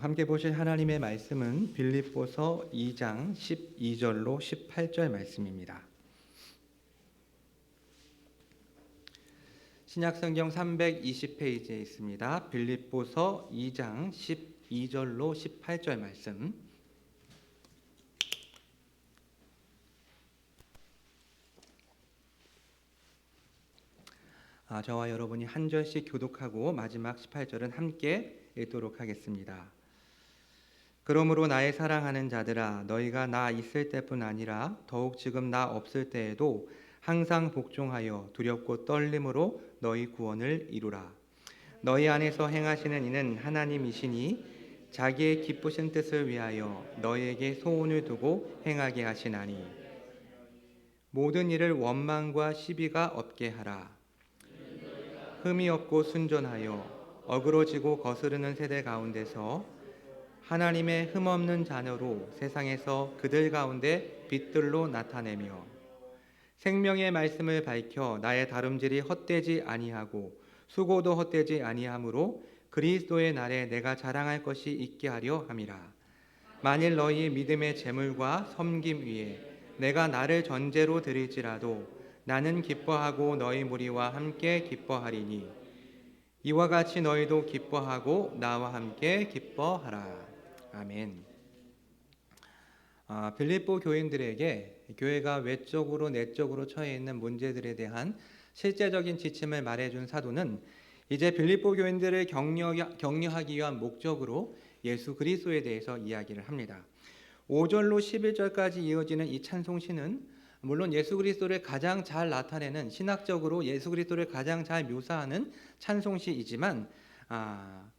함께 보실 하나님의 말씀은 빌립보서 2장 12절로 18절 말씀입니다. 신약성경 320페이지에 있습니다. 빌립보서 2장 12절로 18절 말씀. 저와 여러분이 한 절씩 교독하고 마지막 18절은 함께 읽도록 하겠습니다. 그러므로 나의 사랑하는 자들아, 너희가 나 있을 때뿐 아니라 더욱 지금 나 없을 때에도 항상 복종하여 두렵고 떨림으로 너희 구원을 이루라. 너희 안에서 행하시는 이는 하나님이시니 자기의 기쁘신 뜻을 위하여 너희에게 소원을 두고 행하게 하시나니 모든 일을 원망과 시비가 없게 하라. 흠이 없고 순전하여 어그러지고 거스르는 세대 가운데서 하나님의 흠없는 자녀로 세상에서 그들 가운데 빛들로 나타내며 생명의 말씀을 밝혀 나의 다름질이 헛되지 아니하고 수고도 헛되지 아니하므로 그리스도의 날에 내가 자랑할 것이 있게 하려 함이라. 만일 너희 믿음의 재물과 섬김 위에 내가 나를 전제로 드릴지라도 나는 기뻐하고 너희 무리와 함께 기뻐하리니 이와 같이 너희도 기뻐하고 나와 함께 기뻐하라. 아멘. 빌립보 교인들에게 교회가 외적으로 내적으로 처해 있는 문제들에 대한 실제적인 지침을 말해준 사도는 이제 빌립보 교인들을 격려하기 위한 목적으로 예수 그리스도에 대해서 이야기를 합니다. 5절로 11절까지 이어지는 이 찬송시는 물론 예수 그리스도를 가장 잘 나타내는, 신학적으로 예수 그리스도를 가장 잘 묘사하는 찬송시이지만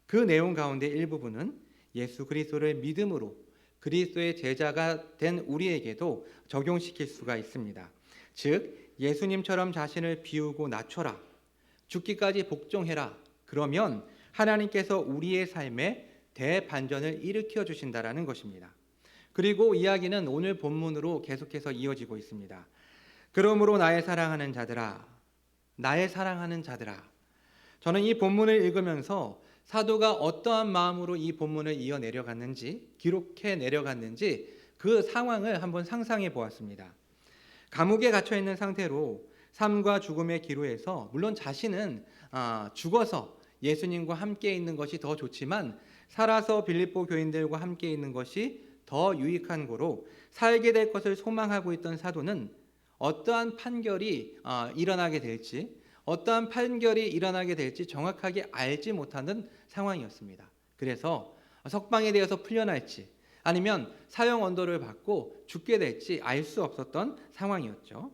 그 내용 가운데 일부분은 예수 그리스도를 믿음으로 그리스도의 제자가 된 우리에게도 적용시킬 수가 있습니다. 즉 예수님처럼 자신을 비우고 낮춰라, 죽기까지 복종해라. 그러면 하나님께서 우리의 삶에 대반전을 일으켜 주신다라는 것입니다. 그리고 이야기는 오늘 본문으로 계속해서 이어지고 있습니다. 그러므로 나의 사랑하는 자들아, 나의 사랑하는 자들아. 저는 이 본문을 읽으면서 사도가 어떠한 마음으로 이 본문을 이어 내려갔는지, 기록해 내려갔는지 그 상황을 한번 상상해 보았습니다. 감옥에 갇혀 있는 상태로 삶과 죽음의 기로에서 물론 자신은 죽어서 예수님과 함께 있는 것이 더 좋지만 살아서 빌립보 교인들과 함께 있는 것이 더 유익한 고로 살게 될 것을 소망하고 있던 사도는 어떠한 판결이 일어나게 될지, 어떠한 판결이 일어나게 될지 정확하게 알지 못하는 상황이었습니다. 그래서 석방에 대해서 풀려날지 아니면 사형 언도를 받고 죽게 될지 알 수 없었던 상황이었죠.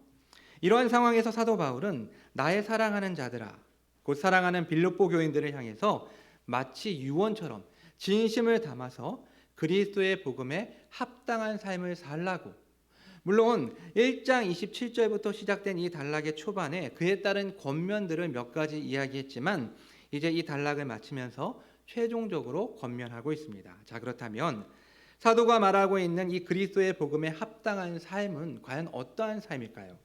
이러한 상황에서 사도 바울은 나의 사랑하는 자들아, 곧 사랑하는 빌립보 교인들을 향해서 마치 유언처럼 진심을 담아서 그리스도의 복음에 합당한 삶을 살라고, 물론 1장 27절부터 시작된 이 단락의 초반에 그에 따른 권면들을 몇 가지 이야기했지만 이제 이 단락을 마치면서 최종적으로 권면하고 있습니다. 자, 그렇다면 사도가 말하고 있는 이 그리스도의 복음에 합당한 삶은 과연 어떠한 삶일까요?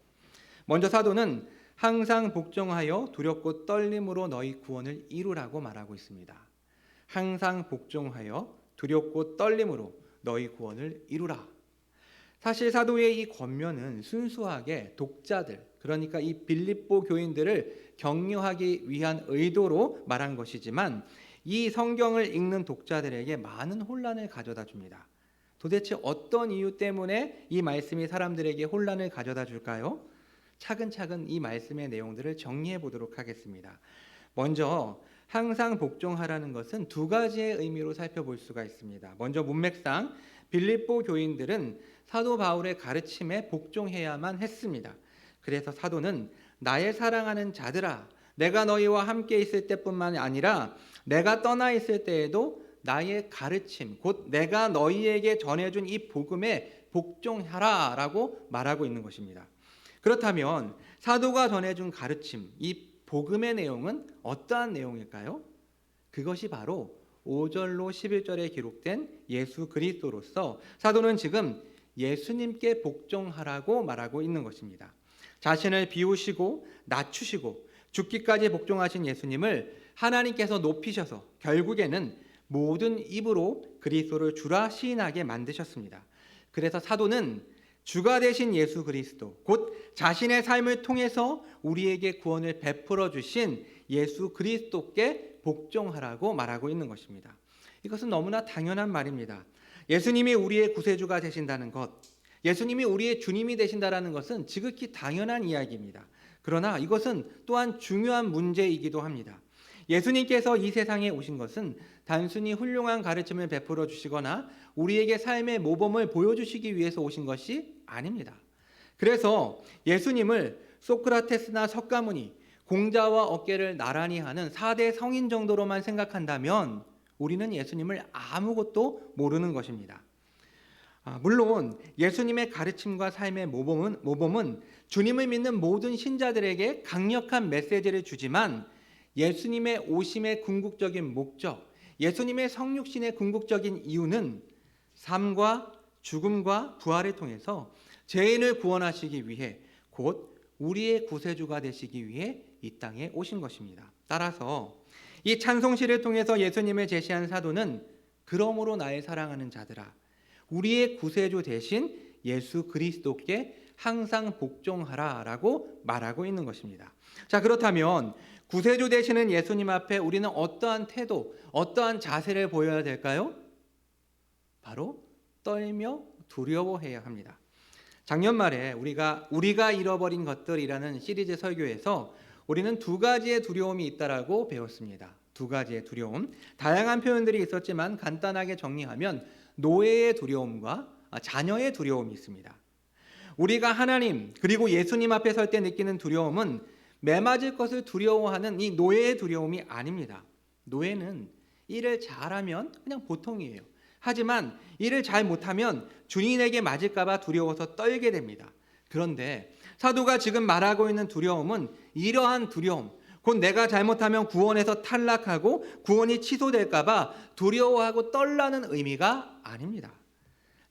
먼저 사도는 항상 복종하여 두렵고 떨림으로 너희 구원을 이루라고 말하고 있습니다. 항상 복종하여 두렵고 떨림으로 너희 구원을 이루라. 사실 사도의 이 권면은 순수하게 독자들, 그러니까 이 빌립보 교인들을 격려하기 위한 의도로 말한 것이지만 이 성경을 읽는 독자들에게 많은 혼란을 가져다 줍니다. 도대체 어떤 이유 때문에 이 말씀이 사람들에게 혼란을 가져다 줄까요? 차근차근 이 말씀의 내용들을 정리해 보도록 하겠습니다. 먼저 항상 복종하라는 것은 두 가지의 의미로 살펴볼 수가 있습니다. 먼저 문맥상 빌립보 교인들은 사도 바울의 가르침에 복종해야만 했습니다. 그래서 사도는 나의 사랑하는 자들아, 내가 너희와 함께 있을 때뿐만 아니라 내가 떠나 있을 때에도 나의 가르침, 곧 내가 너희에게 전해준 이 복음에 복종하라 라고 말하고 있는 것입니다. 그렇다면 사도가 전해준 가르침, 이 복음의 내용은 어떠한 내용일까요? 그것이 바로 5절로 11절에 기록된 예수 그리스도로서 사도는 지금 예수님께 복종하라고 말하고 있는 것입니다. 자신을 비우시고 낮추시고 죽기까지 복종하신 예수님을 하나님께서 높이셔서 결국에는 모든 입으로 그리스도를 주라 시인하게 만드셨습니다. 그래서 사도는 주가 되신 예수 그리스도, 곧 자신의 삶을 통해서 우리에게 구원을 베풀어 주신 예수 그리스도께 복종하라고 말하고 있는 것입니다. 이것은 너무나 당연한 말입니다. 예수님이 우리의 구세주가 되신다는 것, 예수님이 우리의 주님이 되신다는 것은 지극히 당연한 이야기입니다. 그러나 이것은 또한 중요한 문제이기도 합니다. 예수님께서 이 세상에 오신 것은 단순히 훌륭한 가르침을 베풀어 주시거나 우리에게 삶의 모범을 보여주시기 위해서 오신 것이 아닙니다. 그래서 예수님을 소크라테스나 석가모니, 공자와 어깨를 나란히 하는 4대 성인 정도로만 생각한다면 우리는 예수님을 아무것도 모르는 것입니다. 물론 예수님의 가르침과 삶의 모범은 주님을 믿는 모든 신자들에게 강력한 메시지를 주지만 예수님의 오심의 궁극적인 목적, 예수님의 성육신의 궁극적인 이유는 삶과 죽음과 부활을 통해서 죄인을 구원하시기 위해, 곧 우리의 구세주가 되시기 위해 이 땅에 오신 것입니다. 따라서 이 찬송시를 통해서 예수님을 제시한 사도는 그러므로 나의 사랑하는 자들아, 우리의 구세주 대신 예수 그리스도께 항상 복종하라 라고 말하고 있는 것입니다. 자, 그렇다면 구세주 되시는 예수님 앞에 우리는 어떠한 태도, 어떠한 자세를 보여야 될까요? 바로 떨며 두려워해야 합니다. 작년 말에 우리가 잃어버린 것들이라는 시리즈 설교에서 우리는 두 가지의 두려움이 있다라고 배웠습니다. 두 가지의 두려움, 다양한 표현들이 있었지만 간단하게 정리하면 노예의 두려움과 자녀의 두려움이 있습니다. 우리가 하나님 그리고 예수님 앞에 설 때 느끼는 두려움은 매맞을 것을 두려워하는 이 노예의 두려움이 아닙니다. 노예는 일을 잘하면 그냥 보통이에요. 하지만 일을 잘 못하면 주인에게 맞을까 봐 두려워서 떨게 됩니다. 그런데 사도가 지금 말하고 있는 두려움은 이러한 두려움, 곧 내가 잘못하면 구원에서 탈락하고 구원이 취소될까 봐 두려워하고 떨라는 의미가 아닙니다.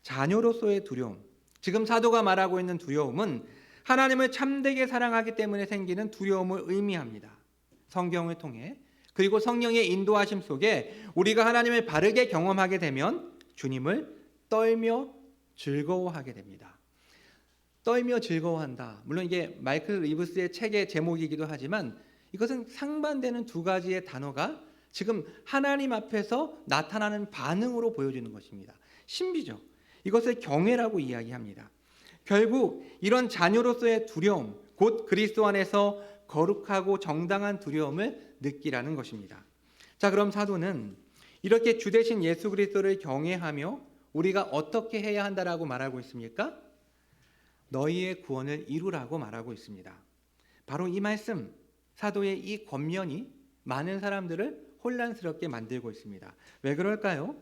자녀로서의 두려움, 지금 사도가 말하고 있는 두려움은 하나님을 참되게 사랑하기 때문에 생기는 두려움을 의미합니다. 성경을 통해 그리고 성령의 인도하심 속에 우리가 하나님을 바르게 경험하게 되면 주님을 떨며 즐거워하게 됩니다. 떨며 즐거워한다. 물론 이게 마이클 리브스의 책의 제목이기도 하지만 이것은 상반되는 두 가지의 단어가 지금 하나님 앞에서 나타나는 반응으로 보여주는 것입니다. 신비죠. 이것을 경외라고 이야기합니다. 결국 이런 자녀로서의 두려움, 곧 그리스도 안에서 거룩하고 정당한 두려움을 느끼라는 것입니다. 자, 그럼 사도는 이렇게 주 되신 예수 그리스도를 경외하며 우리가 어떻게 해야 한다라고 말하고 있습니까? 너희의 구원을 이루라고 말하고 있습니다. 바로 이 말씀, 사도의 이 권면이 많은 사람들을 혼란스럽게 만들고 있습니다. 왜 그럴까요?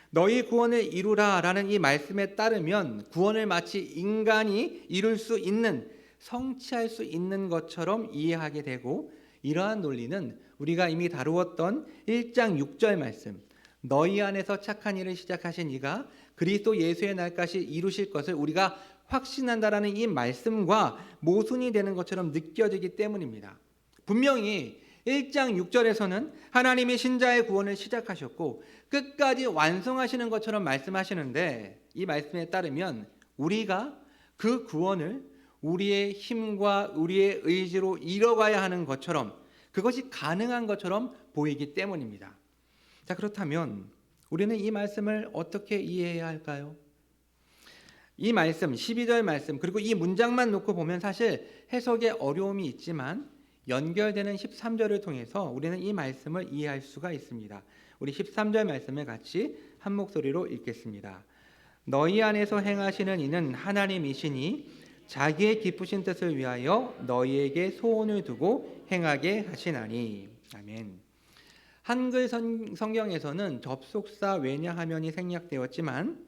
너희 구원을 이루라 라는 이 말씀에 따르면 구원을 마치 인간이 이룰 수 있는, 성취할 수 있는 것처럼 이해하게 되고, 이러한 논리는 우리가 이미 다루었던 1장 6절 말씀, 너희 안에서 착한 일을 시작하신 이가 그리스도 예수의 날까지 이루실 것을 우리가 확신한다라는 이 말씀과 모순이 되는 것처럼 느껴지기 때문입니다. 분명히 1장 6절에서는 하나님이 신자의 구원을 시작하셨고 끝까지 완성하시는 것처럼 말씀하시는데, 이 말씀에 따르면 우리가 그 구원을 우리의 힘과 우리의 의지로 이뤄가야 하는 것처럼, 그것이 가능한 것처럼 보이기 때문입니다. 자, 그렇다면 우리는 이 말씀을 어떻게 이해해야 할까요? 이 말씀, 12절 말씀, 그리고 이 문장만 놓고 보면 사실 해석에 어려움이 있지만 연결되는 13절을 통해서 우리는 이 말씀을 이해할 수가 있습니다. 우리 13절 말씀을 같이 한 목소리로 읽겠습니다. 너희 안에서 행하시는 이는 하나님이시니 자기의 기쁘신 뜻을 위하여 너희에게 소원을 두고 행하게 하시나니. 아멘. 한글 성경에서는 접속사 왜냐하면이 생략되었지만,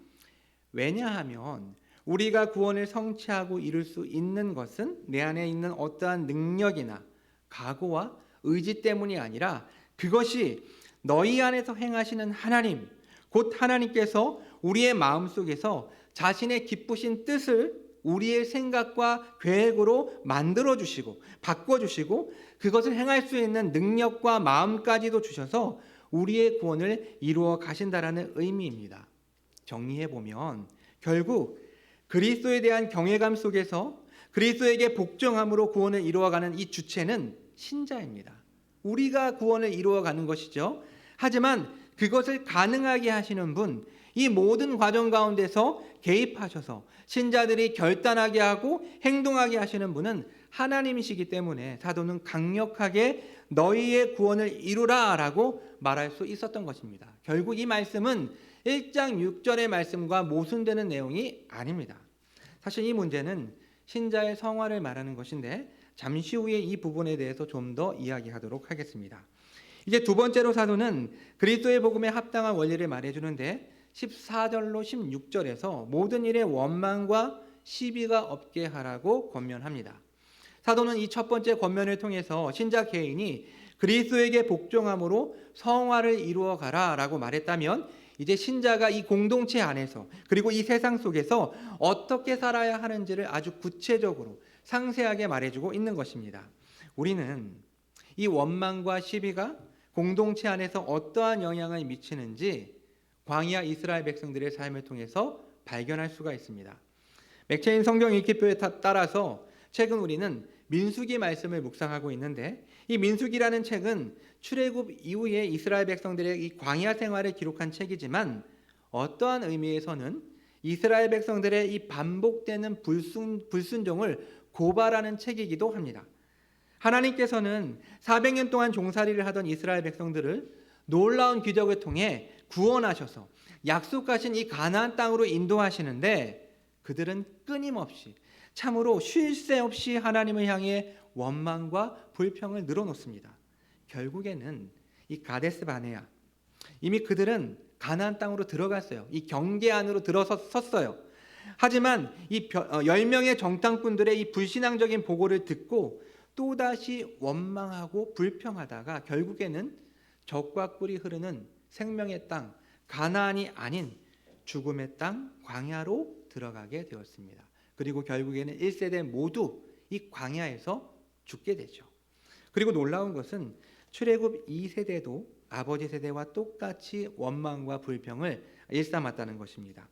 왜냐하면 우리가 구원을 성취하고 이룰 수 있는 것은 내 안에 있는 어떠한 능력이나 각오와 의지 때문이 아니라 그것이 너희 안에서 행하시는 하나님, 곧 하나님께서 우리의 마음속에서 자신의 기쁘신 뜻을 우리의 생각과 계획으로 만들어주시고 바꿔주시고 그것을 행할 수 있는 능력과 마음까지도 주셔서 우리의 구원을 이루어 가신다라는 의미입니다. 정리해 보면 결국 그리스도에 대한 경외감 속에서 그리스도에게 복종함으로 구원을 이루어가는 이 주체는 신자입니다. 우리가 구원을 이루어가는 것이죠. 하지만 그것을 가능하게 하시는 분, 이 모든 과정 가운데서 개입하셔서 신자들이 결단하게 하고 행동하게 하시는 분은 하나님이시기 때문에 사도는 강력하게 너희의 구원을 이루라 라고 말할 수 있었던 것입니다. 결국 이 말씀은 1장 6절의 말씀과 모순되는 내용이 아닙니다. 사실 이 문제는 신자의 성화를 말하는 것인데 잠시 후에 이 부분에 대해서 좀 더 이야기하도록 하겠습니다. 이제 두 번째로 사도는 그리스도의 복음에 합당한 원리를 말해주는데 14절로 16절에서 모든 일에 원망과 시비가 없게 하라고 권면합니다. 사도는 이 첫 번째 권면을 통해서 신자 개인이 그리스도에게 복종함으로 성화를 이루어 가라라고 말했다면 이제 신자가 이 공동체 안에서 그리고 이 세상 속에서 어떻게 살아야 하는지를 아주 구체적으로 상세하게 말해주고 있는 것입니다. 우리는 이 원망과 시비가 공동체 안에서 어떠한 영향을 미치는지 광야 이스라엘 백성들의 삶을 통해서 발견할 수가 있습니다. 맥체인 성경 읽기표에 따라서 최근 우리는 민수기 말씀을 묵상하고 있는데 이 민수기라는 책은 출애굽 이후에 이스라엘 백성들의 이 광야 생활을 기록한 책이지만 어떠한 의미에서는 이스라엘 백성들의 이 반복되는 불순종을 고발하는 책이기도 합니다. 하나님께서는 400년 동안 종살이를 하던 이스라엘 백성들을 놀라운 기적을 통해 구원하셔서 약속하신 이 가나안 땅으로 인도하시는데 그들은 끊임없이 참으로 쉴 새 없이 하나님을 향해 원망과 불평을 늘어놓습니다. 결국에는 이 가데스 바네아 이미 그들은 가나안 땅으로 들어갔어요. 이 경계 안으로 들어섰어요. 하지만 이 10명의 정탐꾼들의 이 불신앙적인 보고를 듣고 또다시 원망하고 불평하다가 결국에는 적과 꿀이 흐르는 생명의 땅 가나안이 아닌 죽음의 땅 광야로 들어가게 되었습니다. 그리고 결국에는 1세대 모두 이 광야에서 죽게 되죠. 그리고 놀라운 것은 출애굽 2세대도 아버지 세대와 똑같이 원망과 불평을 일삼았다는 것입니다.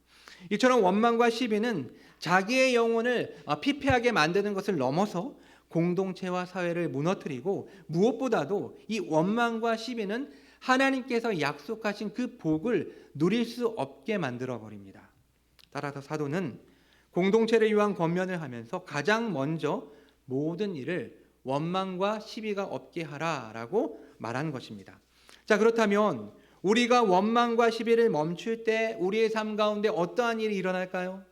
이처럼 원망과 시비는 자기의 영혼을 피폐하게 만드는 것을 넘어서 공동체와 사회를 무너뜨리고 무엇보다도 이 원망과 시비는 하나님께서 약속하신 그 복을 누릴 수 없게 만들어 버립니다. 따라서 사도는 공동체를 위한 권면을 하면서 가장 먼저 모든 일을 원망과 시비가 없게 하라라고 말한 것입니다. 자, 그렇다면 우리가 원망과 시비를 멈출 때 우리의 삶 가운데 어떠한 일이 일어날까요?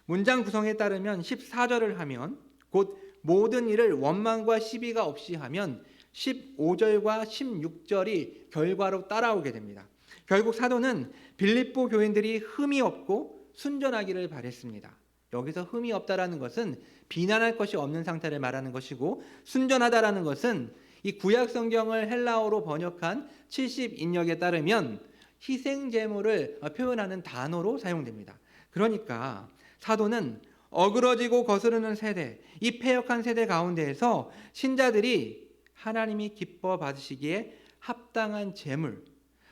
문장 구성에 따르면 14절을 하면 곧 모든 일을 원망과 시비가 없이 하면 15절과 16절이 결과로 따라오게 됩니다. 결국 사도는 빌립보 교인들이 흠이 없고 순전하기를 바랬습니다. 여기서 흠이 없다라는 것은 비난할 것이 없는 상태를 말하는 것이고 순전하다라는 것은 이 구약 성경을 헬라어로 번역한 70인역에 따르면 희생 제물을 표현하는 단어로 사용됩니다. 그러니까 사도는 어그러지고 거스르는 세대, 이 패역한 세대 가운데에서 신자들이 하나님이 기뻐 받으시기에 합당한 제물,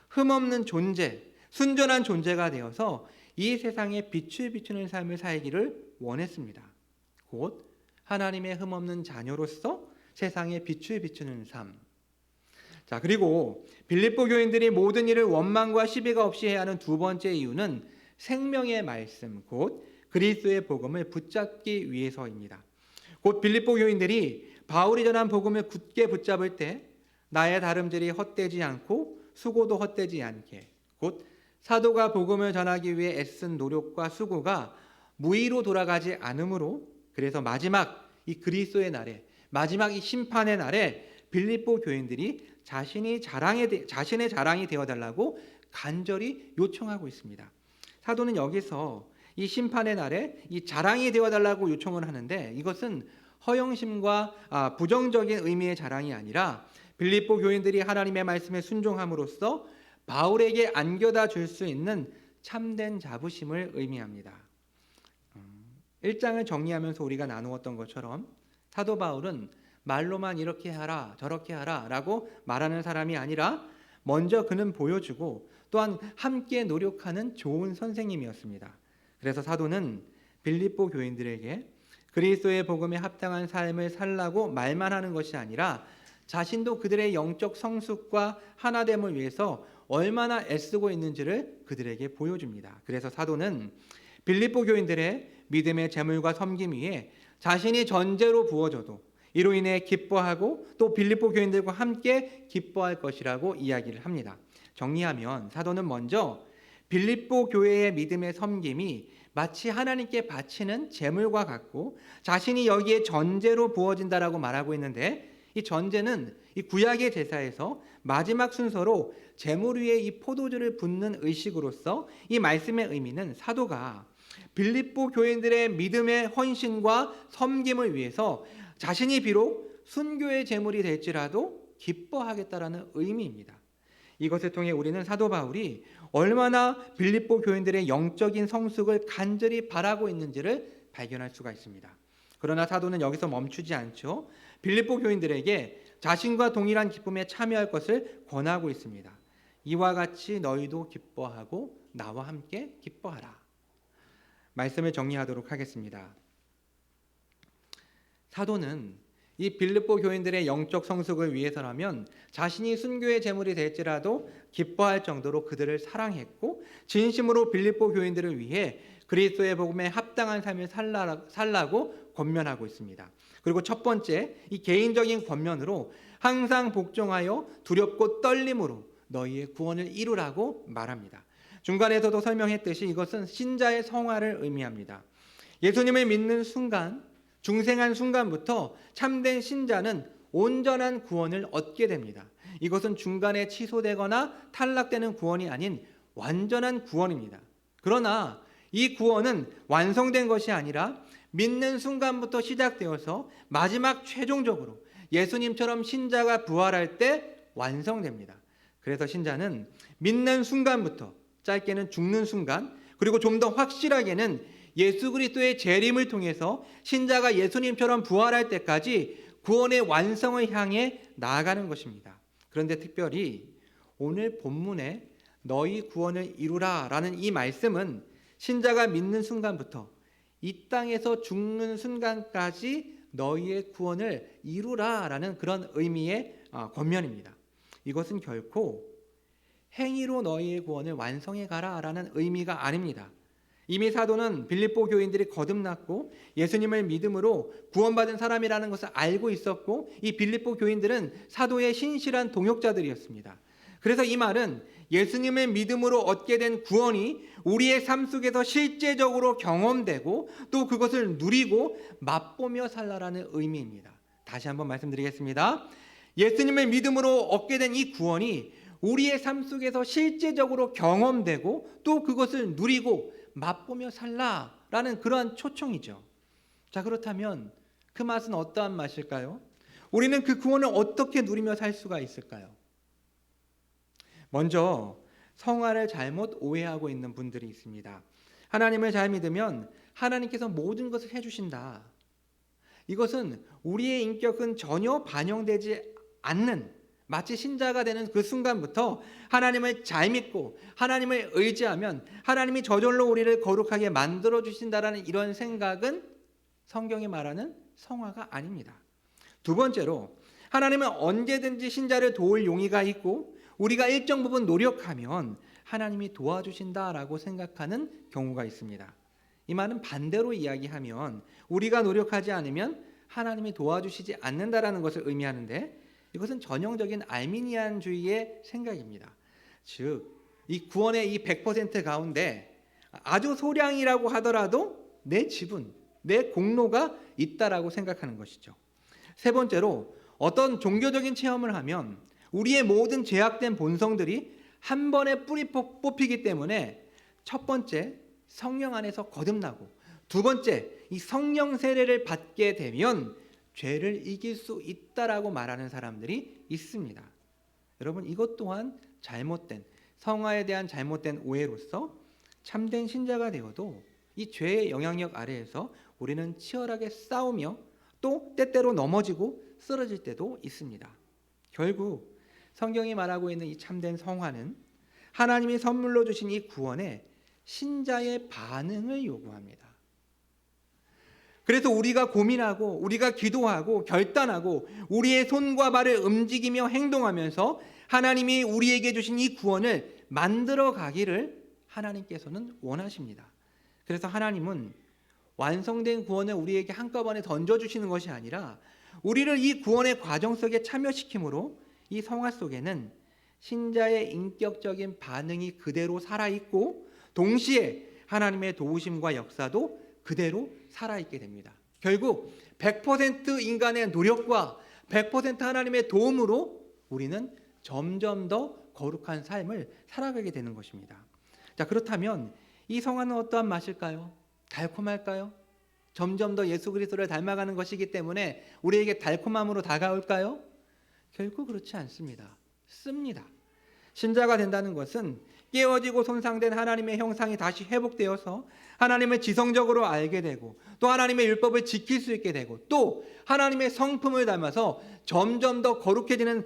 흠없는 존재, 순전한 존재가 되어서 이 세상에 빛을 비추는 삶을 살기를 원했습니다. 곧 하나님의 흠없는 자녀로서 세상에 빛을 비추는 삶. 자, 그리고 빌립보 교인들이 모든 일을 원망과 시비가 없이 해야 하는 두 번째 이유는 생명의 말씀, 곧 그리스도의 복음을 붙잡기 위해서입니다. 곧 빌립보 교인들이 바울이 전한 복음을 굳게 붙잡을 때 나의 다름질이 헛되지 않고 수고도 헛되지 않게, 곧 사도가 복음을 전하기 위해 애쓴 노력과 수고가 무의로 돌아가지 않으므로, 그래서 마지막 이 그리스도의 날에, 마지막 이 심판의 날에 빌립보 교인들이 자신의 자랑이 되어달라고 간절히 요청하고 있습니다. 사도는 여기서 이 심판의 날에 이 자랑이 되어달라고 요청을 하는데 이것은 허영심과 부정적인 의미의 자랑이 아니라 빌립보 교인들이 하나님의 말씀에 순종함으로써 바울에게 안겨다 줄 수 있는 참된 자부심을 의미합니다. 1장을 정리하면서 우리가 나누었던 것처럼 사도 바울은 말로만 이렇게 하라 저렇게 하라 라고 말하는 사람이 아니라 먼저 그는 보여주고 또한 함께 노력하는 좋은 선생님이었습니다. 그래서 사도는 빌립보 교인들에게 그리스도의 복음에 합당한 삶을 살라고 말만 하는 것이 아니라 자신도 그들의 영적 성숙과 하나됨을 위해서 얼마나 애쓰고 있는지를 그들에게 보여줍니다. 그래서 사도는 빌립보 교인들의 믿음의 재물과 섬김 위에 자신이 전제로 부어져도 이로 인해 기뻐하고 또 빌립보 교인들과 함께 기뻐할 것이라고 이야기를 합니다. 정리하면 사도는 먼저 빌립보 교회의 믿음의 섬김이 마치 하나님께 바치는 제물과 같고 자신이 여기에 전제로 부어진다라고 말하고 있는데, 이 전제는 이 구약의 제사에서 마지막 순서로 제물 위에 이 포도주를 붓는 의식으로서 이 말씀의 의미는 사도가 빌립보 교인들의 믿음의 헌신과 섬김을 위해서 자신이 비록 순교의 제물이 될지라도 기뻐하겠다라는 의미입니다. 이것을 통해 우리는 사도 바울이 얼마나 빌립보 교인들의 영적인 성숙을 간절히 바라고 있는지를 발견할 수가 있습니다. 그러나 사도는 여기서 멈추지 않죠. 빌립보 교인들에게 자신과 동일한 기쁨에 참여할 것을 권하고 있습니다. 이와 같이 너희도 기뻐하고 나와 함께 기뻐하라. 말씀을 정리하도록 하겠습니다. 사도는 이 빌립보 교인들의 영적 성숙을 위해서라면 자신이 순교의 제물이 될지라도 기뻐할 정도로 그들을 사랑했고 진심으로 빌립보 교인들을 위해 그리스도의 복음에 합당한 삶을 살라고 권면하고 있습니다. 그리고 첫 번째, 이 개인적인 권면으로 항상 복종하여 두렵고 떨림으로 너희의 구원을 이루라고 말합니다. 중간에서도 설명했듯이 이것은 신자의 성화를 의미합니다. 예수님을 믿는 순간, 중생한 순간부터 참된 신자는 온전한 구원을 얻게 됩니다. 이것은 중간에 취소되거나 탈락되는 구원이 아닌 완전한 구원입니다. 그러나 이 구원은 완성된 것이 아니라 믿는 순간부터 시작되어서 마지막 최종적으로 예수님처럼 신자가 부활할 때 완성됩니다. 그래서 신자는 믿는 순간부터, 짧게는 죽는 순간, 그리고 좀 더 확실하게는 예수 그리스도의 재림을 통해서 신자가 예수님처럼 부활할 때까지 구원의 완성을 향해 나아가는 것입니다. 그런데 특별히 오늘 본문에 너희 구원을 이루라 라는 이 말씀은 신자가 믿는 순간부터 이 땅에서 죽는 순간까지 너희의 구원을 이루라 라는 그런 의미의 권면입니다. 이것은 결코 행위로 너희의 구원을 완성해 가라 라는 의미가 아닙니다. 이미 사도는 빌립보 교인들이 거듭났고 예수님을 믿음으로 구원받은 사람이라는 것을 알고 있었고 이 빌립보 교인들은 사도의 신실한 동역자들이었습니다. 그래서 이 말은 예수님의 믿음으로 얻게 된 구원이 우리의 삶 속에서 실제적으로 경험되고 또 그것을 누리고 맛보며 살라라는 의미입니다. 다시 한번 말씀드리겠습니다. 예수님의 믿음으로 얻게 된 이 구원이 우리의 삶 속에서 실제적으로 경험되고 또 그것을 누리고 맛보며 살라라는 그러한 초청이죠. 자, 그렇다면 그 맛은 어떠한 맛일까요? 우리는 그 구원을 어떻게 누리며 살 수가 있을까요? 먼저 성화를 잘못 오해하고 있는 분들이 있습니다. 하나님을 잘 믿으면 하나님께서 모든 것을 해주신다. 이것은 우리의 인격은 전혀 반영되지 않는, 마치 신자가 되는 그 순간부터 하나님을 잘 믿고 하나님을 의지하면 하나님이 저절로 우리를 거룩하게 만들어 주신다라는 이런 생각은 성경이 말하는 성화가 아닙니다. 두 번째로 하나님은 언제든지 신자를 도울 용의가 있고 우리가 일정 부분 노력하면 하나님이 도와주신다라고 생각하는 경우가 있습니다. 이 말은 반대로 이야기하면 우리가 노력하지 않으면 하나님이 도와주시지 않는다라는 것을 의미하는데, 이것은 전형적인 알미니안주의의 생각입니다. 즉, 이 구원의 이 100% 가운데 아주 소량이라고 하더라도 내 지분, 내 공로가 있다라고 생각하는 것이죠. 세 번째로 어떤 종교적인 체험을 하면 우리의 모든 죄악된 본성들이 한 번에 뿌리 뽑히기 때문에 첫 번째, 성령 안에서 거듭나고 두 번째, 이 성령 세례를 받게 되면 죄를 이길 수 있다라고 말하는 사람들이 있습니다. 여러분, 이것 또한 잘못된, 성화에 대한 잘못된 오해로서 참된 신자가 되어도 이 죄의 영향력 아래에서 우리는 치열하게 싸우며 또 때때로 넘어지고 쓰러질 때도 있습니다. 결국 성경이 말하고 있는 이 참된 성화는 하나님이 선물로 주신 이 구원에 신자의 반응을 요구합니다. 그래서 우리가 고민하고 우리가 기도하고 결단하고 우리의 손과 발을 움직이며 행동하면서 하나님이 우리에게 주신 이 구원을 만들어 가기를 하나님께서는 원하십니다. 그래서 하나님은 완성된 구원을 우리에게 한꺼번에 던져주시는 것이 아니라 우리를 이 구원의 과정 속에 참여시킴으로 이 성화 속에는 신자의 인격적인 반응이 그대로 살아있고 동시에 하나님의 도우심과 역사도 그대로 살아있게 됩니다. 결국 100% 인간의 노력과 100% 하나님의 도움으로 우리는 점점 더 거룩한 삶을 살아가게 되는 것입니다. 자, 그렇다면 이 성화는 어떠한 맛일까요? 달콤할까요? 점점 더 예수 그리스도를 닮아가는 것이기 때문에 우리에게 달콤함으로 다가올까요? 결코 그렇지 않습니다. 씁니다. 신자가 된다는 것은 깨어지고 손상된 하나님의 형상이 다시 회복되어서 하나님을 지성적으로 알게 되고 또 하나님의 율법을 지킬 수 있게 되고 또 하나님의 성품을 닮아서 점점 더 거룩해지는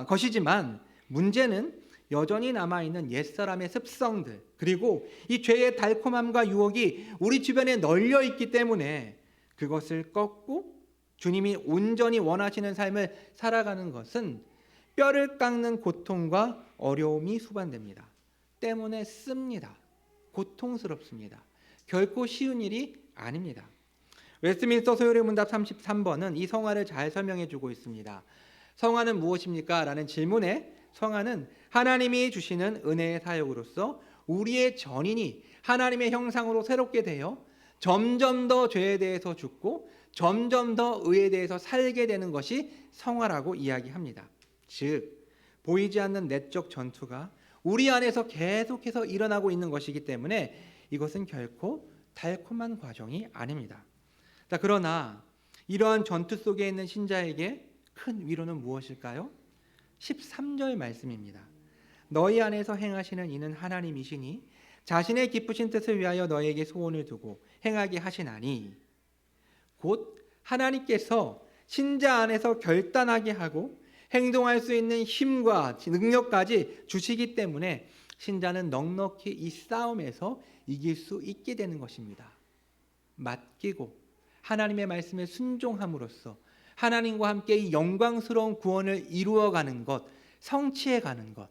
것이지만 문제는 여전히 남아있는 옛사람의 습성들 그리고 이 죄의 달콤함과 유혹이 우리 주변에 널려 있기 때문에 그것을 꺾고 주님이 온전히 원하시는 삶을 살아가는 것은 뼈를 깎는 고통과 어려움이 수반됩니다. 때문에 씁니다. 고통스럽습니다. 결코 쉬운 일이 아닙니다. 웨스트민스터 소요리 문답 33번은 이 성화를 잘 설명해 주고 있습니다. 성화는 무엇입니까? 라는 질문에 성화는 하나님이 주시는 은혜의 사역으로서 우리의 전인이 하나님의 형상으로 새롭게 되어 점점 더 죄에 대해서 죽고 점점 더 의에 대해서 살게 되는 것이 성화라고 이야기합니다. 즉 보이지 않는 내적 전투가 우리 안에서 계속해서 일어나고 있는 것이기 때문에 이것은 결코 달콤한 과정이 아닙니다. 자, 그러나 이러한 전투 속에 있는 신자에게 큰 위로는 무엇일까요? 13절 말씀입니다. 너희 안에서 행하시는 이는 하나님이시니 자신의 기쁘신 뜻을 위하여 너희에게 소원을 두고 행하게 하시나니 곧 하나님께서 신자 안에서 결단하게 하고 행동할 수 있는 힘과 능력까지 주시기 때문에 신자는 넉넉히 이 싸움에서 이길 수 있게 되는 것입니다. 맡기고 하나님의 말씀에 순종함으로써 하나님과 함께 이 영광스러운 구원을 이루어가는 것, 성취해가는 것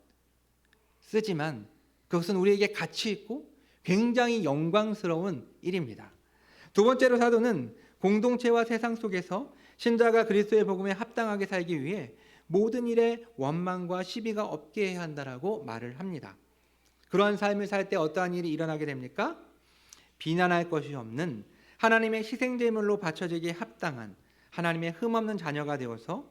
쓰지만 그것은 우리에게 가치 있고 굉장히 영광스러운 일입니다. 두 번째로 사도는 공동체와 세상 속에서 신자가 그리스도의 복음에 합당하게 살기 위해 모든 일에 원망과 시비가 없게 해야 한다라고 말을 합니다. 그러한 삶을 살 때 어떠한 일이 일어나게 됩니까? 비난할 것이 없는 하나님의 희생제물로 바쳐지기에 합당한 하나님의 흠없는 자녀가 되어서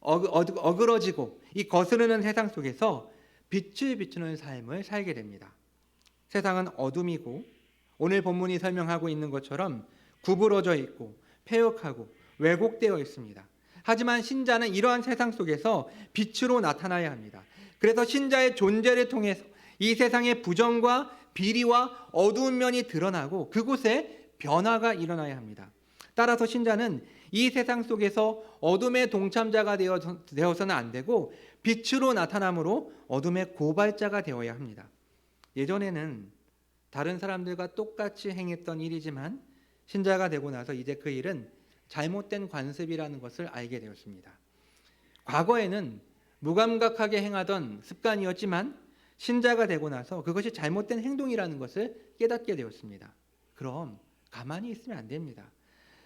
어그러지고 이 거스르는 세상 속에서 빛을 비추는 삶을 살게 됩니다. 세상은 어둠이고 오늘 본문이 설명하고 있는 것처럼 구부러져 있고 폐역하고 왜곡되어 있습니다. 하지만 신자는 이러한 세상 속에서 빛으로 나타나야 합니다. 그래서 신자의 존재를 통해서 이 세상의 부정과 비리와 어두운 면이 드러나고 그곳에 변화가 일어나야 합니다. 따라서 신자는 이 세상 속에서 어둠의 동참자가 되어서는 안 되고 빛으로 나타남으로 어둠의 고발자가 되어야 합니다. 예전에는 다른 사람들과 똑같이 행했던 일이지만 신자가 되고 나서 이제 그 일은 잘못된 관습이라는 것을 알게 되었습니다. 과거에는 무감각하게 행하던 습관이었지만 신자가 되고 나서 그것이 잘못된 행동이라는 것을 깨닫게 되었습니다. 그럼 가만히 있으면 안 됩니다.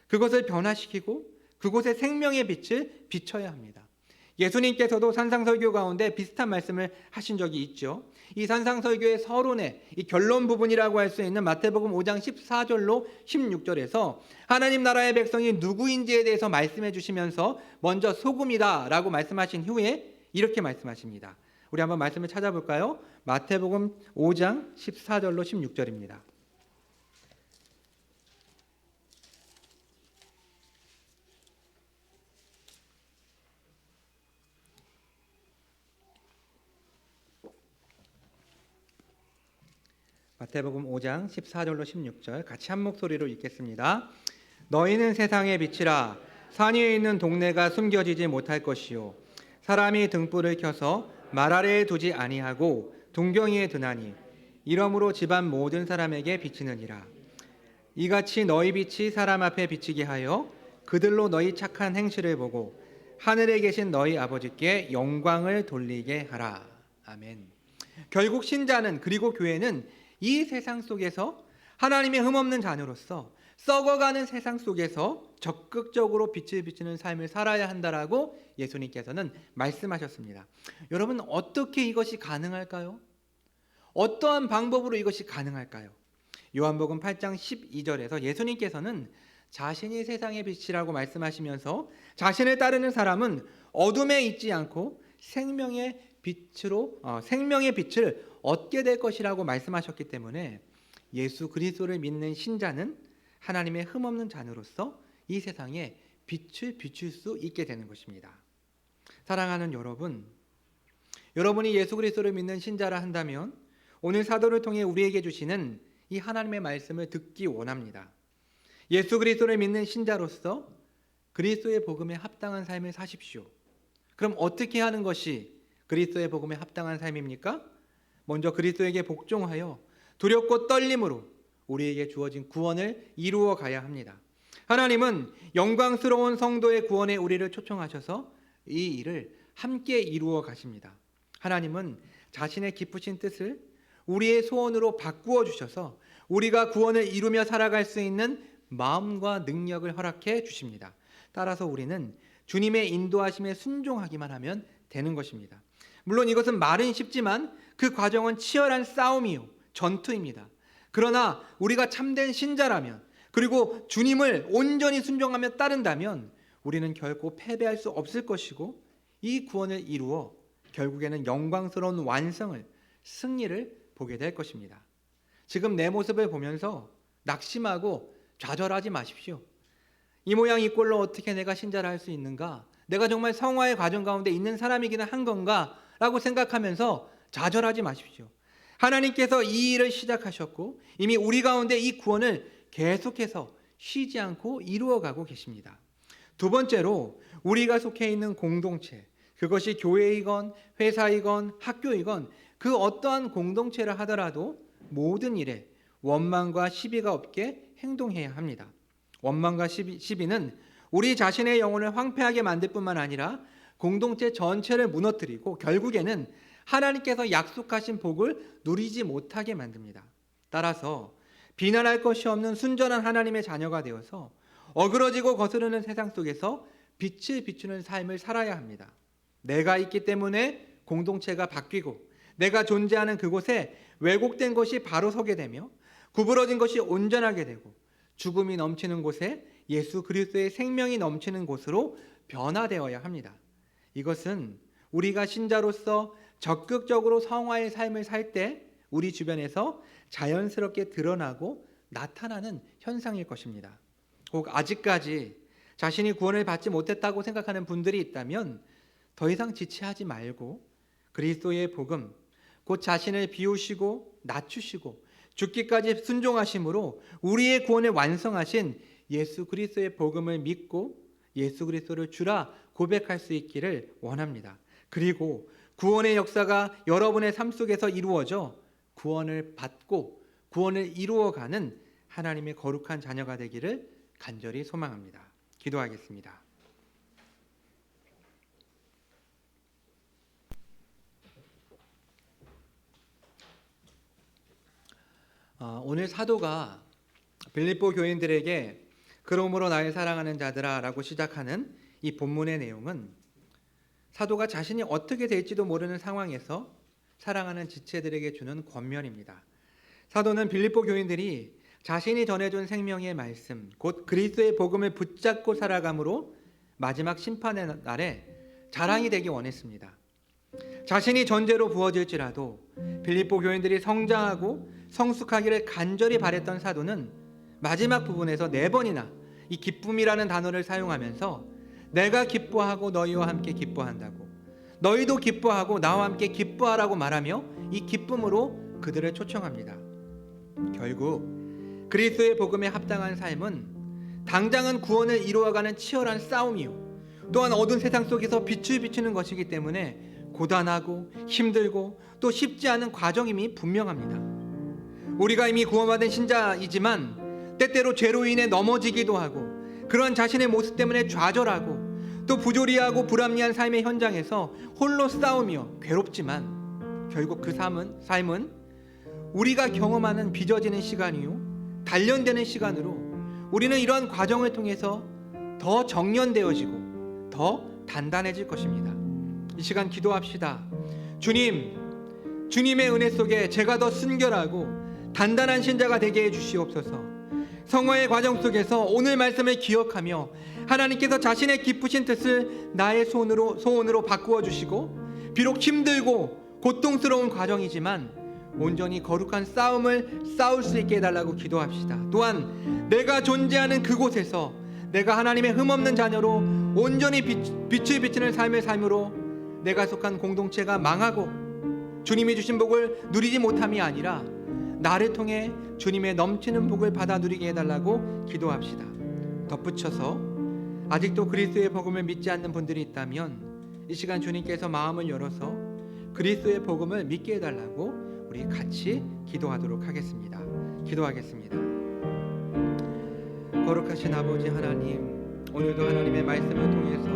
그것을 변화시키고 그곳에 생명의 빛을 비춰야 합니다. 예수님께서도 산상설교 가운데 비슷한 말씀을 하신 적이 있죠. 이 산상설교의 서론의 이 결론 부분이라고 할 수 있는 마태복음 5장 14절로 16절에서 하나님 나라의 백성이 누구인지에 대해서 말씀해 주시면서 먼저 소금이다 라고 말씀하신 후에 이렇게 말씀하십니다. 우리 한번 말씀을 찾아볼까요? 마태복음 5장 14절로 16절입니다. 마태복음 5장 14절로 16절 같이 한 목소리로 읽겠습니다. 너희는 세상의 빛이라 산 위에 있는 동네가 숨겨지지 못할 것이요 사람이 등불을 켜서 말 아래에 두지 아니하고 동경이에 두나니 이러므로 집안 모든 사람에게 비치느니라. 이같이 너희 빛이 사람 앞에 비치게 하여 그들로 너희 착한 행실을 보고 하늘에 계신 너희 아버지께 영광을 돌리게 하라. 아멘. 결국 신자는, 그리고 교회는 이 세상 속에서 하나님의 흠없는 자녀로서 썩어가는 세상 속에서 적극적으로 빛을 비추는 삶을 살아야 한다라고 예수님께서는 말씀하셨습니다. 여러분, 어떻게 이것이 가능할까요? 어떠한 방법으로 이것이 가능할까요? 요한복음 8장 12절에서 예수님께서는 자신이 세상의 빛이라고 말씀하시면서 자신을 따르는 사람은 어둠에 있지 않고 생명의 빛을 얻게 될 것이라고 말씀하셨기 때문에 예수 그리스도를 믿는 신자는 하나님의 흠없는 자녀로서 이 세상에 빛을 비출 수 있게 되는 것입니다. 사랑하는 여러분, 여러분이 예수 그리스도를 믿는 신자라 한다면 오늘 사도를 통해 우리에게 주시는 이 하나님의 말씀을 듣기 원합니다. 예수 그리스도를 믿는 신자로서 그리스도의 복음에 합당한 삶을 사십시오. 그럼 어떻게 하는 것이 그리스도의 복음에 합당한 삶입니까? 먼저 그리스도에게 복종하여 두렵고 떨림으로 우리에게 주어진 구원을 이루어 가야 합니다. 하나님은 영광스러운 성도의 구원에 우리를 초청하셔서 이 일을 함께 이루어 가십니다. 하나님은 자신의 기쁘신 뜻을 우리의 소원으로 바꾸어 주셔서 우리가 구원을 이루며 살아갈 수 있는 마음과 능력을 허락해 주십니다. 따라서 우리는 주님의 인도하심에 순종하기만 하면 되는 것입니다. 물론 이것은 말은 쉽지만 그 과정은 치열한 싸움이요, 전투입니다. 그러나 우리가 참된 신자라면, 그리고 주님을 온전히 순종하며 따른다면 우리는 결코 패배할 수 없을 것이고 이 구원을 이루어 결국에는 영광스러운 완성을, 승리를 보게 될 것입니다. 지금 내 모습을 보면서 낙심하고 좌절하지 마십시오. 이 모양 이 꼴로 어떻게 내가 신자를 할 수 있는가? 내가 정말 성화의 과정 가운데 있는 사람이기는 한 건가? 라고 생각하면서 좌절하지 마십시오. 하나님께서 이 일을 시작하셨고 이미 우리 가운데 이 구원을 계속해서 쉬지 않고 이루어가고 계십니다. 두 번째로, 우리가 속해 있는 공동체, 그것이 교회이건 회사이건 학교이건 그 어떠한 공동체를 하더라도 모든 일에 원망과 시비가 없게 행동해야 합니다. 원망과 시비는 우리 자신의 영혼을 황폐하게 만들 뿐만 아니라 공동체 전체를 무너뜨리고 결국에는 하나님께서 약속하신 복을 누리지 못하게 만듭니다. 따라서 비난할 것이 없는 순전한 하나님의 자녀가 되어서 어그러지고 거스르는 세상 속에서 빛을 비추는 삶을 살아야 합니다. 내가 있기 때문에 공동체가 바뀌고 내가 존재하는 그곳에 왜곡된 것이 바로 서게 되며 구부러진 것이 온전하게 되고 죽음이 넘치는 곳에 예수 그리스도의 생명이 넘치는 곳으로 변화되어야 합니다. 이것은 우리가 신자로서 적극적으로 성화의 삶을 살 때 우리 주변에서 자연스럽게 드러나고 나타나는 현상일 것입니다. 혹 아직까지 자신이 구원을 받지 못했다고 생각하는 분들이 있다면 더 이상 지체하지 말고 그리스도의 복음, 곧 자신을 비우시고 낮추시고 죽기까지 순종하심으로 우리의 구원을 완성하신 예수 그리스도의 복음을 믿고 예수 그리스도를 주라 고백할 수 있기를 원합니다. 그리고 구원의 역사가 여러분의 삶 속에서 이루어져 구원을 받고 구원을 이루어가는 하나님의 거룩한 자녀가 되기를 간절히 소망합니다. 기도하겠습니다. 오늘 사도가 빌립보 교인들에게 그러므로 나의 사랑하는 자들아 라고 시작하는 이 본문의 내용은 사도가 자신이 어떻게 될지도 모르는 상황에서 사랑하는 지체들에게 주는 권면입니다. 사도는 빌립보 교인들이 자신이 전해준 생명의 말씀, 곧 그리스도의 복음을 붙잡고 살아감으로 마지막 심판의 날에 자랑이 되기 원했습니다. 자신이 전제로 부어질지라도 빌립보 교인들이 성장하고 성숙하기를 간절히 바랬던 사도는 마지막 부분에서 4번이나 이 기쁨이라는 단어를 사용하면서 내가 기뻐하고 너희와 함께 기뻐한다고, 너희도 기뻐하고 나와 함께 기뻐하라고 말하며 이 기쁨으로 그들을 초청합니다. 결국 그리스도의 복음에 합당한 삶은 당장은 구원을 이루어가는 치열한 싸움이요, 또한 어두운 세상 속에서 빛을 비추는 것이기 때문에 고단하고 힘들고 또 쉽지 않은 과정임이 분명합니다. 우리가 이미 구원받은 신자이지만 때때로 죄로 인해 넘어지기도 하고 그러한 자신의 모습 때문에 좌절하고 또 부조리하고 불합리한 삶의 현장에서 홀로 싸우며 괴롭지만 결국 그 삶은 우리가 경험하는 빚어지는 시간이요 단련되는 시간으로 우리는 이러한 과정을 통해서 더 정련되어지고 더 단단해질 것입니다. 이 시간 기도합시다. 주님의 은혜 속에 제가 더 순결하고 단단한 신자가 되게 해주시옵소서. 성화의 과정 속에서 오늘 말씀을 기억하며 하나님께서 자신의 깊으신 뜻을 나의 소원으로 바꾸어 주시고 비록 힘들고 고통스러운 과정이지만 온전히 거룩한 싸움을 싸울 수 있게 해달라고 기도합시다. 또한 내가 존재하는 그곳에서 내가 하나님의 흠없는 자녀로 온전히 빛을 비치는 삶을 삶으로 내가 속한 공동체가 망하고 주님이 주신 복을 누리지 못함이 아니라 나를 통해 주님의 넘치는 복을 받아 누리게 해달라고 기도합시다. 덧붙여서 아직도 그리스도의 복음을 믿지 않는 분들이 있다면 이 시간 주님께서 마음을 열어서 그리스도의 복음을 믿게 해달라고 우리 같이 기도하도록 하겠습니다. 기도하겠습니다. 거룩하신 아버지 하나님, 오늘도 하나님의 말씀을 통해서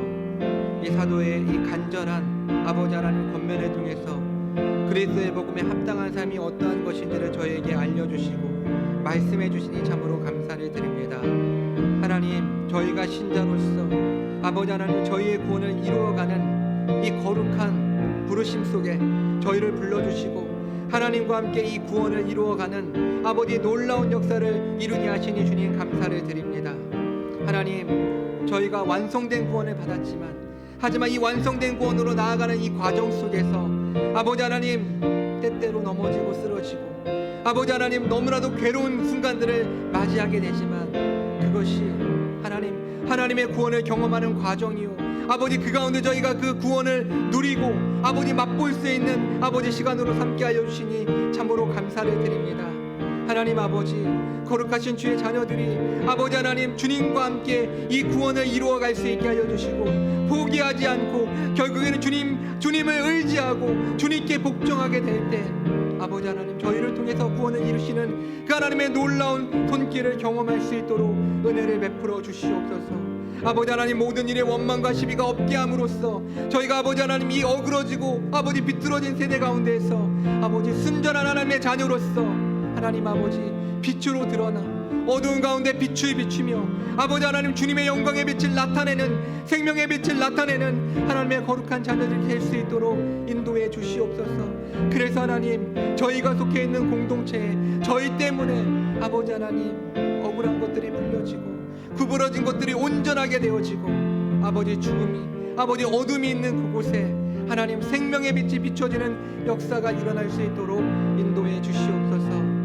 이 사도의 이 간절한 아버지 하나님 권면을 통해서 그리스도의 복음에 합당한 삶이 어떠한 것인지를 저에게 알려주시고 말씀해 주시니 참으로 감사를 드립니다. 하나님, 저희가 신자로서 아버지 하나님 저희의 구원을 이루어가는 이 거룩한 부르심 속에 저희를 불러주시고 하나님과 함께 이 구원을 이루어가는 아버지 놀라운 역사를 이루게 하시니 주님 감사를 드립니다. 하나님, 저희가 완성된 구원을 받았지만 하지만 이 완성된 구원으로 나아가는 이 과정 속에서 아버지 하나님 때때로 넘어지고 쓰러지고 아버지 하나님 너무나도 괴로운 순간들을 맞이하게 되지만 그것이 하나님의 구원을 경험하는 과정이요 아버지 그 가운데 저희가 그 구원을 누리고 아버지 맛볼 수 있는 아버지 시간으로 삼게 하여 주시니 참으로 감사를 드립니다. 하나님 아버지, 거룩하신 주의 자녀들이 아버지 하나님 주님과 함께 이 구원을 이루어갈 수 있게 하여 주시고 포기하지 않고 결국에는 주님을 의지하고 주님께 복종하게 될 때 아버지 하나님 저희를 통해서 구원을 이루시는 그 하나님의 놀라운 손길을 경험할 수 있도록 은혜를 베풀어 주시옵소서. 아버지 하나님 모든 일에 원망과 시비가 없게 함으로써 저희가 아버지 하나님 이 어그러지고 아버지 비뚤어진 세대 가운데에서 아버지 순전한 하나님의 자녀로서 하나님 아버지 빛으로 드러나 어두운 가운데 빛을 비추며 아버지 하나님 주님의 영광의 빛을 나타내는 생명의 빛을 나타내는 하나님의 거룩한 자녀들이 될 수 있도록 인도해 주시옵소서. 그래서 하나님 저희가 속해 있는 공동체에 저희 때문에 아버지 하나님 억울한 것들이 풀려지고 구부러진 것들이 온전하게 되어지고 아버지 죽음이 아버지 어둠이 있는 그곳에 하나님 생명의 빛이 비춰지는 역사가 일어날 수 있도록 인도해 주시옵소서.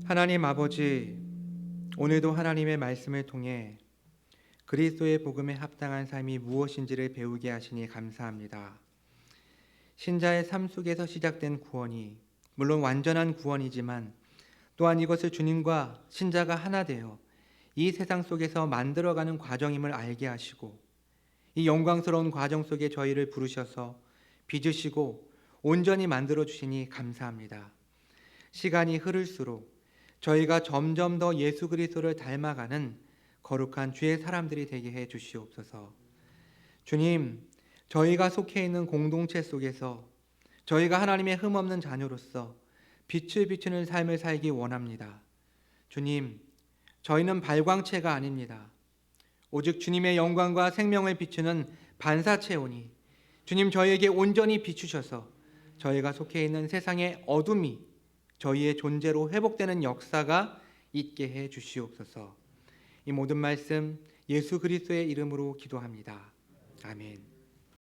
하나님 아버지, 오늘도 하나님의 말씀을 통해 그리스도의 복음에 합당한 삶이 무엇인지를 배우게 하시니 감사합니다. 신자의 삶 속에서 시작된 구원이 물론 완전한 구원이지만 또한 이것을 주님과 신자가 하나 되어 이 세상 속에서 만들어가는 과정임을 알게 하시고 이 영광스러운 과정 속에 저희를 부르셔서 빚으시고 온전히 만들어 주시니 감사합니다. 시간이 흐를수록 저희가 점점 더 예수 그리스도를 닮아가는 거룩한 주의 사람들이 되게 해 주시옵소서. 주님, 저희가 속해 있는 공동체 속에서 저희가 하나님의 흠없는 자녀로서 빛을 비추는 삶을 살기 원합니다. 주님, 저희는 발광체가 아닙니다. 오직 주님의 영광과 생명을 비추는 반사체오니 주님 저희에게 온전히 비추셔서 저희가 속해 있는 세상의 어둠이 저희의 존재로 회복되는 역사가 있게 해 주시옵소서. 이 모든 말씀 예수 그리스도의 이름으로 기도합니다. 아멘.